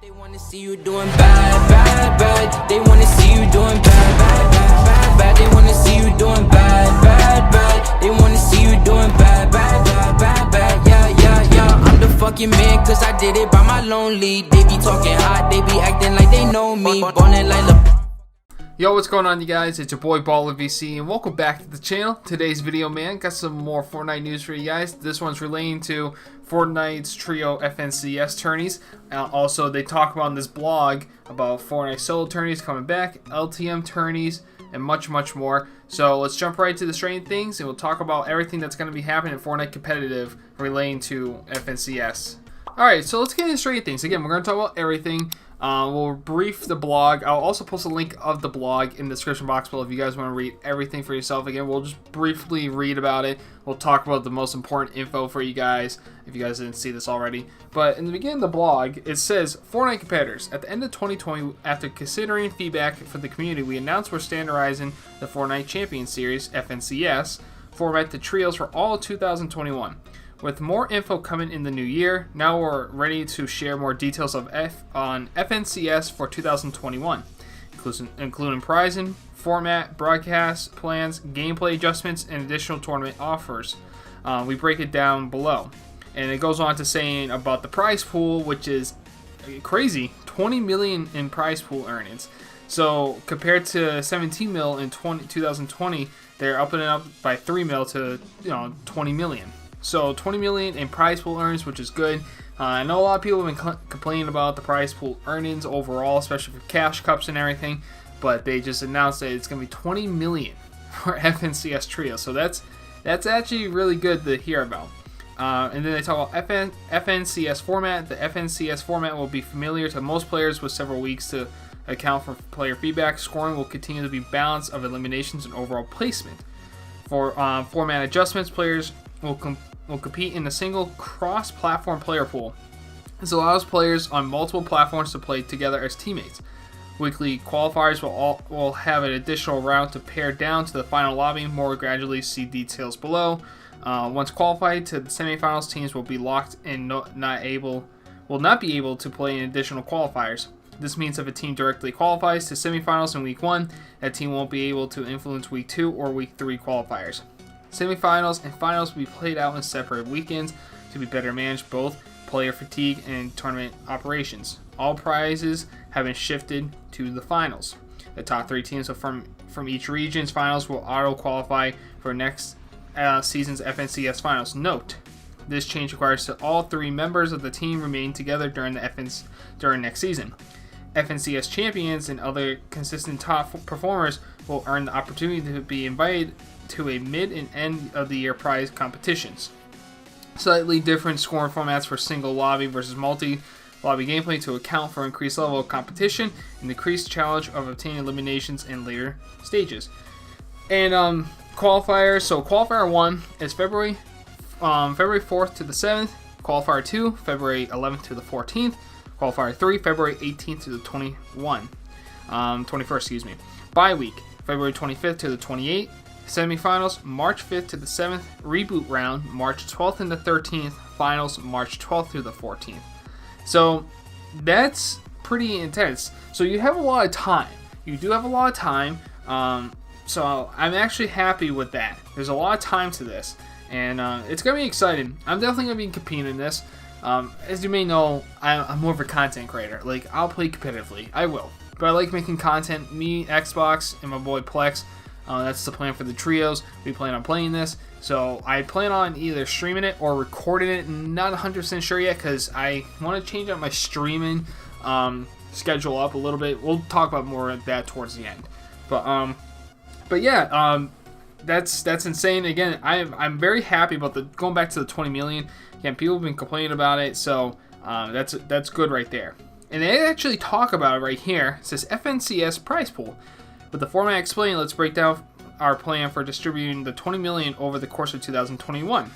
They wanna see you doing bad, bad, bad. They wanna see you doing bad, bad, bad, bad, bad. They wanna see you doing bad, bad, bad. They wanna see you doing bad, bad, bad, bad, bad. Yeah, yeah, yeah. I'm the fucking man, cause I did it by my lonely. They be talking hot, they be acting like they know me. Ballin' like LeBron. Yo, what's going on, you guys? It's your boy ballervc, and welcome back to the channel. Today's video, man, got some more Fortnite news for you guys. This one's relating to Fortnite's trio FNCS tourneys. Also, they talk about in this blog about Fortnite solo tourneys coming back, LTM tourneys, and much, much more. So let's jump right to the strange things, and we'll talk about everything that's going to be happening in Fortnite competitive relating to FNCS. Alright, so let's get into straight things. Again, we're going to talk about everything. We'll brief the blog. I'll also post a link of the blog in the description box below if you guys want to read everything for yourself. Again, we'll just briefly read about it. We'll talk about the most important info for you guys if you guys didn't see this already. But in the beginning of the blog, it says, Fortnite competitors, at the end of 2020, after considering feedback from the community, we announced we're standardizing the Fortnite Champion Series, FNCS, format to trios for all of 2021. With more info coming in the new year, now we're ready to share more details on FNCS for 2021, including pricing, format, broadcast plans, gameplay adjustments, and additional tournament offers. We break it down below. And it goes on to saying about the prize pool, which is crazy, 20 million in prize pool earnings. So compared to 17 mil in 2020, they're upping it up by 3 mil to 20 million. So 20 million in prize pool earnings, which is good. I know a lot of people have been complaining about the prize pool earnings overall, especially for cash cups and everything, but they just announced that it's going to be 20 million for FNCS Trio. So that's actually really good to hear about. And then they talk about FNCS format. The FNCS format will be familiar to most players with several weeks to account for player feedback. Scoring will continue to be balance of eliminations and overall placement. For format adjustments, players will compete in a single cross-platform player pool. This allows players on multiple platforms to play together as teammates. Weekly qualifiers will have an additional round to pair down to the final lobby. More gradually, see details below. Once qualified to the semifinals, teams will be locked and will not be able to play in additional qualifiers. This means if a team directly qualifies to semifinals in week 1, that team won't be able to influence week 2 or week 3 qualifiers. Semifinals and finals will be played out in separate weekends to be better managed both player fatigue and tournament operations. All prizes have been shifted to the finals. The top 3 teams from each region's finals will auto-qualify for next season's FNCS finals. Note, this change requires that all 3 members of the team remain together during next season. FNCS champions and other consistent top performers will earn the opportunity to be invited to a mid and end of the year prize competitions. Slightly different scoring formats for single lobby versus multi-lobby gameplay to account for increased level of competition and decreased challenge of obtaining eliminations in later stages. And qualifiers, so qualifier 1 is February 4th to the 7th, qualifier 2 February 11th to the 14th, qualifier 3 February 18th to the 21st, bye week February 25th to the 28th, semifinals March 5th to the 7th, reboot round March 12th and the 13th, finals March 12th through the 14th. So that's pretty intense. So you have a lot of time. You do have a lot of time. So I'm actually happy with that. There's a lot of time to this, and it's gonna be exciting. I'm definitely gonna be competing in this. As you may know, I'm more of a content creator. Like, I'll play competitively. I will. But I like making content. Me, Xbox, and my boy Plex. That's the plan for the trios. We plan on playing this. So I plan on either streaming it or recording it. Not 100% sure yet because I want to change up my streaming schedule up a little bit. We'll talk about more of that towards the end. But yeah, that's insane. Again, I'm very happy about going back to the 20 million. Again, people have been complaining about it, so that's good right there. And they actually talk about it right here. It says FNCS prize pool. With the format explained, let's break down our plan for distributing the 20 million over the course of 2021.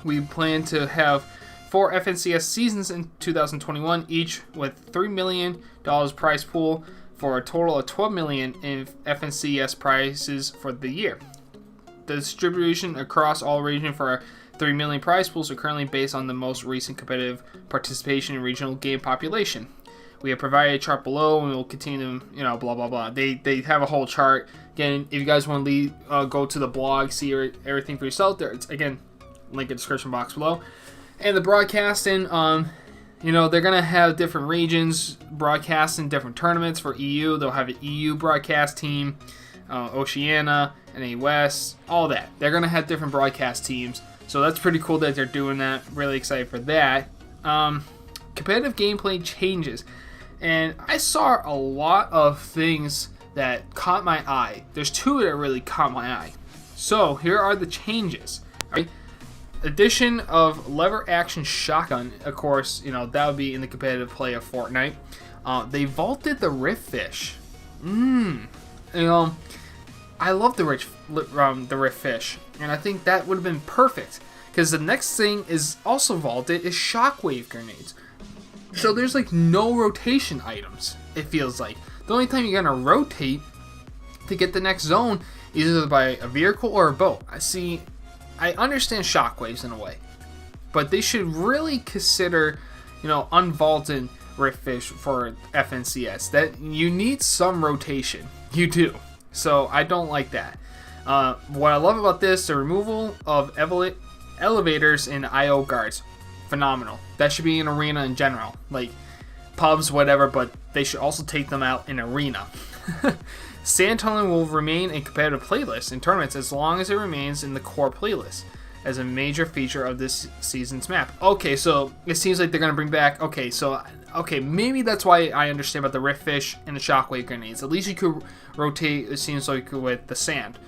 We plan to have 4 FNCS seasons in 2021, each with $3 million prize pool for a total of 12 million in FNCS prizes for the year. The distribution across all regions for 3 million prize pools are currently based on the most recent competitive participation in regional game population. We have provided a chart below, and we'll continue to, blah, blah, blah. They have a whole chart. Again, if you guys want to go to the blog, see everything for yourself, there. It's, again, link in the description box below. And the broadcasting, they're going to have different regions broadcasting different tournaments for EU. They'll have an EU broadcast team, Oceania, NA West, all that. They're going to have different broadcast teams. So that's pretty cool that they're doing that. Really excited for that. Competitive gameplay changes. And I saw a lot of things that caught my eye. There's two that really caught my eye. So here are the changes. Right? Addition of lever action shotgun. Of course, that would be in the competitive play of Fortnite. They vaulted the rift fish. I love the rift fish, and I think that would have been perfect. Because the next thing is also vaulted is shockwave grenades. So there's like no rotation items, it feels like. The only time you're going to rotate to get the next zone is either by a vehicle or a boat. I understand shockwaves in a way, but they should really consider, unvaulted rift fish for FNCS. That you need some rotation. You do. So I don't like that. What I love about this, the removal of elevators and IO guards. Phenomenal. That should be an arena in general, like pubs, whatever, but they should also take them out in arena. Sand tunneling will remain a competitive playlist in tournaments as long as it remains in the core playlist as a major feature of this season's map. Okay, so it seems like they're going to bring back, maybe that's why I understand about the rift fish and the shockwave grenades. At least you could rotate, it seems like, with the sand.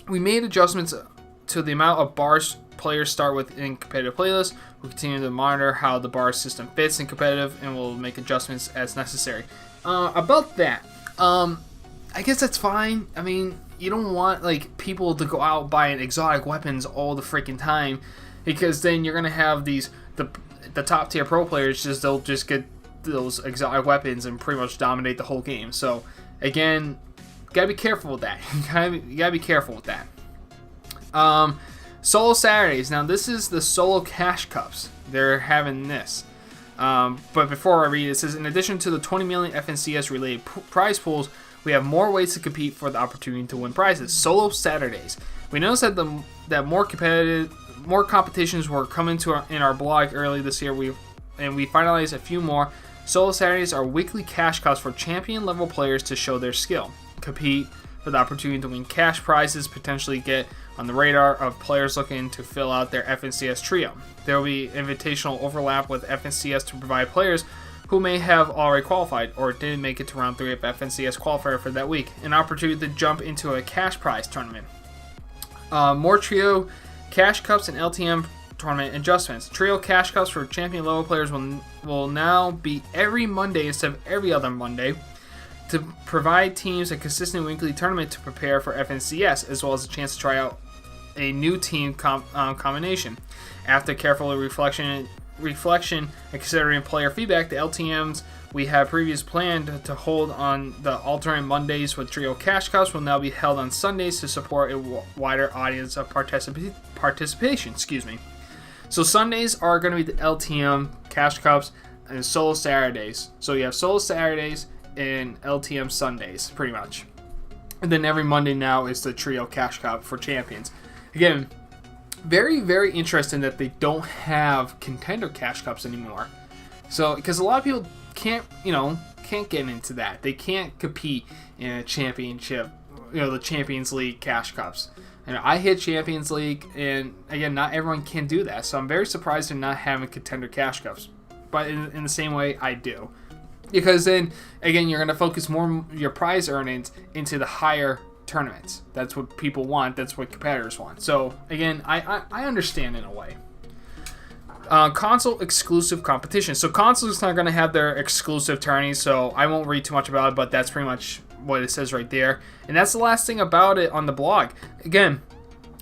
We made adjustments to the amount of bars players start with in competitive playlists. We'll continue to monitor how the bar system fits in competitive, and we'll make adjustments as necessary. About that, I guess that's fine. I mean, you don't want people to go out buying exotic weapons all the freaking time, because then you're gonna have the top tier pro players they'll just get those exotic weapons and pretty much dominate the whole game. So again, gotta be careful with that. You gotta be careful with that. Solo Saturdays. Now this is the solo cash cups. They're having this. But before I read it says, in addition to the 20 million FNCS related prize pools, we have more ways to compete for the opportunity to win prizes. Solo Saturdays. We noticed that more competitions were coming in our blog early this year. We finalized a few more. Solo Saturdays are weekly cash cups for champion level players to show their skill, compete for the opportunity to win cash prizes, potentially get on the radar of players looking to fill out their FNCS trio. There will be invitational overlap with FNCS to provide players who may have already qualified or didn't make it to round 3 of FNCS qualifier for that week, an opportunity to jump into a cash prize tournament. More trio cash cups and LTM tournament adjustments. Trio cash cups for champion level players will now be every Monday instead of every other Monday, to provide teams a consistent weekly tournament to prepare for FNCS, as well as a chance to try out a new team combination. After careful reflection and considering player feedback, the LTMs we have previously planned to hold on the alternate Mondays with trio cash cups will now be held on Sundays to support a wider audience of participation. So Sundays are going to be the LTM cash cups and solo Saturdays. So you have solo Saturdays and LTM Sundays, pretty much. And then every Monday now is the trio cash cup for champions. Again, very, very interesting that they don't have contender cash cups anymore. So, because a lot of people can't get into that. They can't compete in a championship, the Champions League cash cups. And I hit Champions League, and again, not everyone can do that. So I'm very surprised they're not having contender cash cups. But in the same way, I do. Because then, again, you're going to focus more your prize earnings into the higher tournaments. That's what people want. That's what competitors want. So, again, I understand in a way. Console exclusive competition. So, console's not going to have their exclusive tourneys, so I won't read too much about it, but that's pretty much what it says right there. And that's the last thing about it on the blog. Again,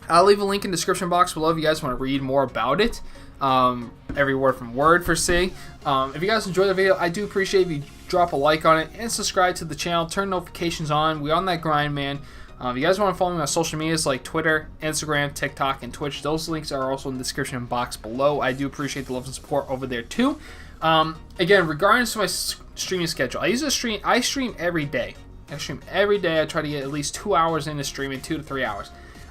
I'll leave a link in the description box below if you guys want to read more about it. Every word from word for say. If you guys enjoyed the video, I do appreciate if you drop a like on it and subscribe to the channel. Turn notifications on. We're on that grind, man. If you guys want to follow me on social medias like Twitter, Instagram, TikTok, and Twitch, those links are also in the description box below. I do appreciate the love and support over there too. Again, regardless of my streaming schedule, I stream every day. I try to get at least 2 hours into streaming, 2 to 3 hours.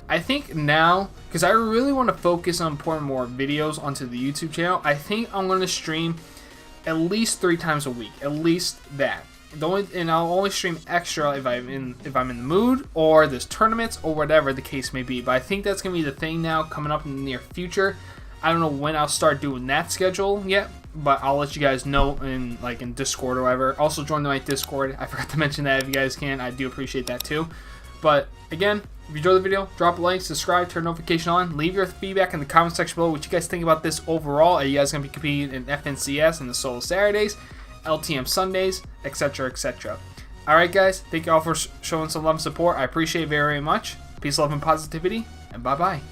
I think now, because I really want to focus on putting more videos onto the YouTube channel, I think I'm going to stream at least 3 times a week, at least that. And I'll only stream extra if I'm in the mood, or there's tournaments, or whatever the case may be. But I think that's gonna be the thing now coming up in the near future. I don't know when I'll start doing that schedule yet, but I'll let you guys know in Discord or whatever. Also join my Discord. I forgot to mention that if you guys can. I do appreciate that too. But again, if you enjoyed the video, drop a like, subscribe, turn notification on, leave your feedback in the comment section below. What you guys think about this overall? Are you guys gonna be competing in FNCS and the Solo Saturdays, LTM Sundays, etc., etc.? Alright guys, thank you all for showing some love and support. I appreciate it very, very much. Peace, love, and positivity, and bye-bye.